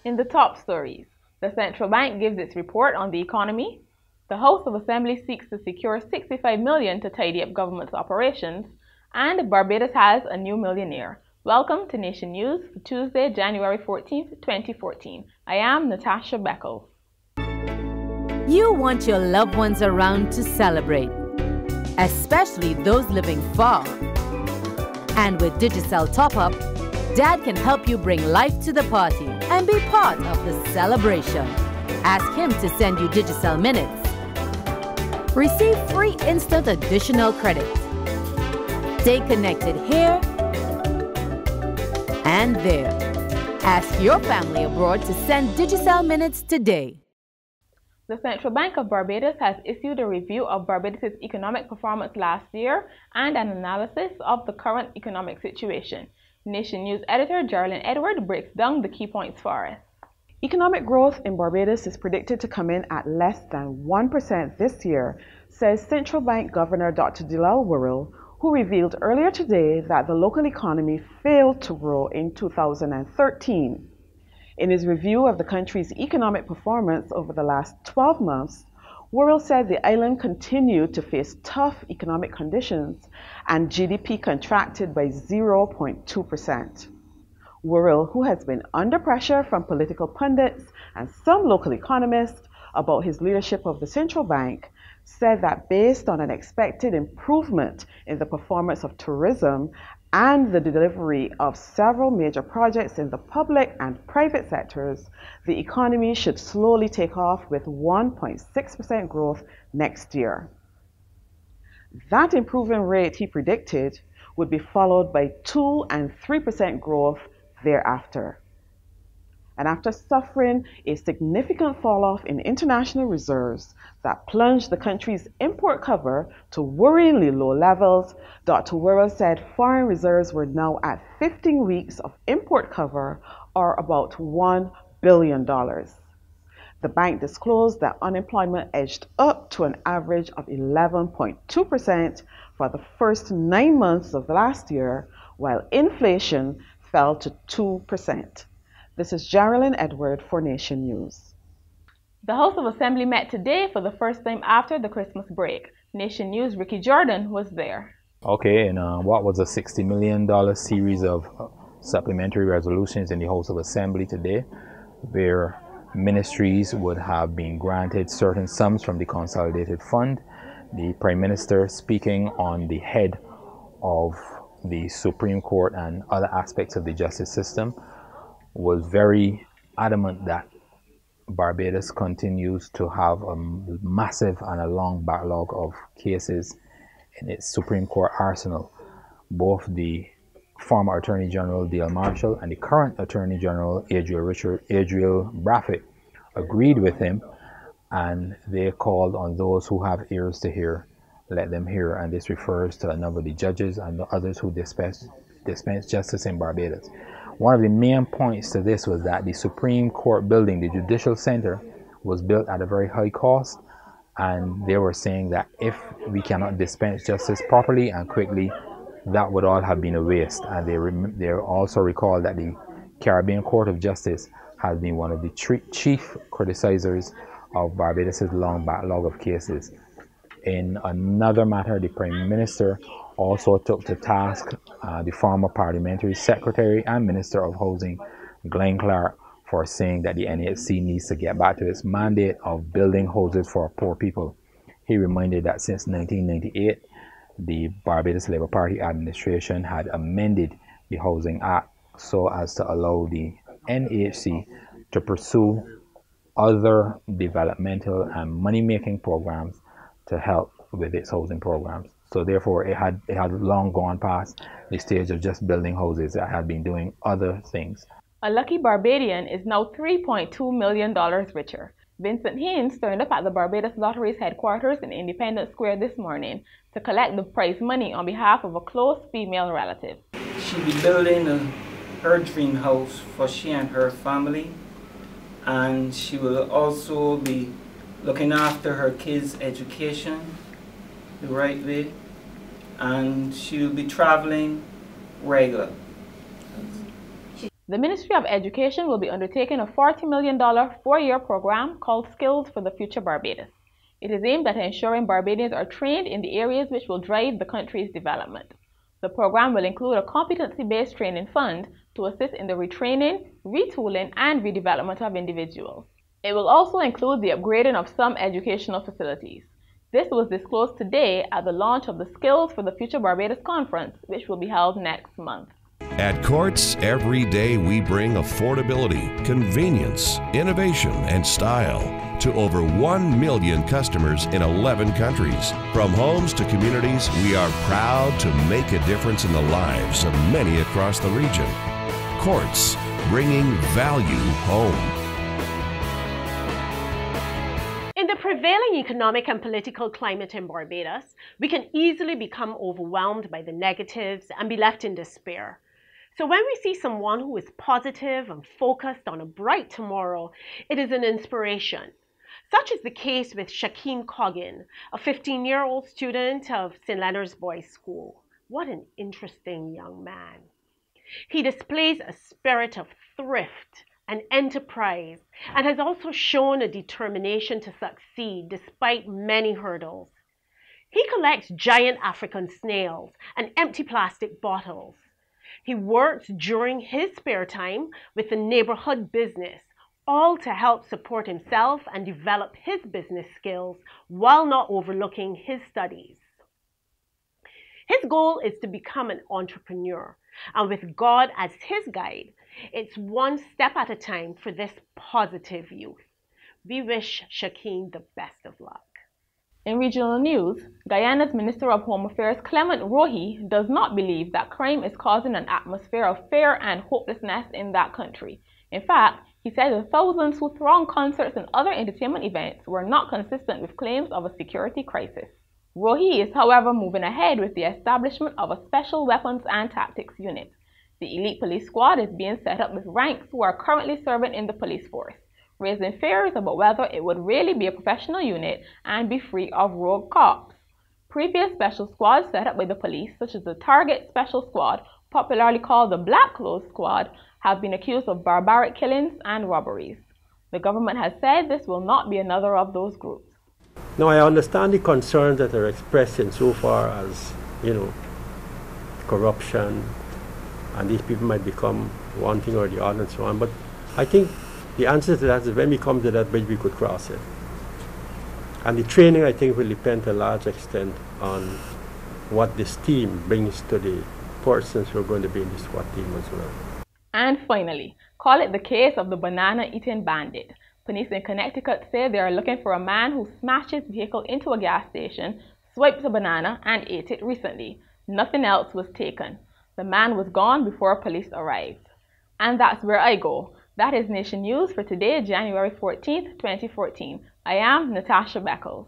In the top stories, the central bank gives its report on the economy, the House of Assembly seeks to secure $65 million to tidy up government's operations, and Barbados has a new millionaire. Welcome to Nation News for Tuesday, January 14th, 2014. I am Natasha Beckles. You want your loved ones around to celebrate, especially those living far. And with Digicel Top-Up, Dad can help you bring life to the party and be part of the celebration. Ask him to send you Digicel Minutes. Receive free instant additional credit. Stay connected here and there. Ask your family abroad to send Digicel Minutes today. The Central Bank of Barbados has issued a review of Barbados' economic performance last year and an analysis of the current economic situation. Nation News editor Geralyn breaks down the key points for us. Economic growth in Barbados is predicted to come in at less than 1% this year, says Central Bank Governor Dr. Delal Wirral, who revealed earlier today that the local economy failed to grow in 2013. In his review of the country's economic performance over the last 12 months, Wirral said the island continued to face tough economic conditions and GDP contracted by 0.2%. Wirral, who has been under pressure from political pundits and some local economists about his leadership of the central bank, said that based on an expected improvement in the performance of tourism and the delivery of several major projects in the public and private sectors, the economy should slowly take off with 1.6% growth next year. That improving rate, he predicted, would be followed by 2 and 3% growth thereafter. And after suffering a significant fall-off in international reserves that plunged the country's import cover to worryingly low levels, Dr. Wirral said foreign reserves were now at 15 weeks of import cover, or about $1 billion. The bank disclosed that unemployment edged up to an average of 11.2% for the first 9 months of last year, while inflation fell to 2%. This is Geralyn for Nation News. The House of Assembly met today for the first time after the Christmas break. Nation News' Ricky Jordan was there. Okay, and what was a $60 million series of supplementary resolutions in the House of Assembly today, where ministries would have been granted certain sums from the Consolidated Fund. The Prime Minister, speaking on the head of the Supreme Court and other aspects of the justice system, was very adamant that Barbados continues to have a massive and a long backlog of cases in its Supreme Court arsenal. Both the former Attorney General Dale Marshall and the current Attorney General Adriel Braffett agreed with him, and they called on those who have ears to hear, let them hear. And this refers to a number of the judges and the others who dispense justice in Barbados. One of the main points to this was that the Supreme Court building, the Judicial Center, was built at a very high cost, and they were saying that if we cannot dispense justice properly and quickly, that would all have been a waste. And they also recalled that the Caribbean Court of Justice has been one of the chief criticizers of Barbados' long backlog of cases. In another matter, the Prime Minister also took to task the former Parliamentary Secretary and Minister of Housing, Glenn Clark, for saying that the NHC needs to get back to its mandate of building houses for poor people. He reminded that since 1998, the Barbados Labour Party administration had amended the Housing Act so as to allow the NHC to pursue other developmental and money-making programs to help with its housing programs. So therefore, it had long gone past the stage of just building houses. It had been doing other things. A lucky Barbadian is now $3.2 million richer. Vincent Haynes turned up at the Barbados Lottery's headquarters in Independence Square this morning to collect the prize money on behalf of a close female relative. She'll be building her dream house for she and her family, and she will also be looking after her kids' education the right way, and she'll be traveling regular. The Ministry of Education will be undertaking a $40 million four-year program called Skills for the Future Barbados. It is aimed at ensuring Barbadians are trained in the areas which will drive the country's development. The program will include a competency-based training fund to assist in the retraining, retooling, and redevelopment of individuals. It will also include the upgrading of some educational facilities. This was disclosed today at the launch of the Skills for the Future Barbados Conference, which will be held next month. At Courts, every day we bring affordability, convenience, innovation, and style to over 1 million customers in 11 countries. From homes to communities, we are proud to make a difference in the lives of many across the region. Courts, bringing value home. In the prevailing economic and political climate in Barbados, we can easily become overwhelmed by the negatives and be left in despair. So when we see someone who is positive and focused on a bright tomorrow, it is an inspiration. Such is the case with Shakeen Coggin, a 15-year-old student of St. Leonard's Boys' School. What an interesting young man. He displays a spirit of thrift and enterprise, and has also shown a determination to succeed despite many hurdles. He collects giant African snails and empty plastic bottles. He works during his spare time with the neighborhood business, all to help support himself and develop his business skills while not overlooking his studies. His goal is to become an entrepreneur, and with God as his guide, it's one step at a time for this positive youth. We wish Shakeen the best of luck. In regional news, Guyana's Minister of Home Affairs Clement Rohi does not believe that crime is causing an atmosphere of fear and hopelessness in that country. In fact, he said the thousands who thronged concerts and other entertainment events were not consistent with claims of a security crisis. Rohi is, however, moving ahead with the establishment of a special weapons and tactics unit. The elite police squad is being set up with ranks who are currently serving in the police force, raising fears about whether it would really be a professional unit and be free of rogue cops. Previous special squads set up by the police, such as the Target Special Squad, popularly called the Black Clothes Squad, have been accused of barbaric killings and robberies. The government has said this will not be another of those groups. Now, I understand the concerns that are expressed insofar as, corruption, and these people might become one thing or the other and so on, but I think the answer to that is when we come to that bridge, we could cross it. And the training, I think, will depend to a large extent on what this team brings to the persons who are going to be in the SWAT team as well. And finally, call it the case of the banana-eating bandit. Police in Connecticut say they are looking for a man who smashed his vehicle into a gas station, swiped a banana, and ate it recently. Nothing else was taken. The man was gone before police arrived. And that's where I go. That is Nation News for today, January 14th, 2014. I am Natasha Beckles.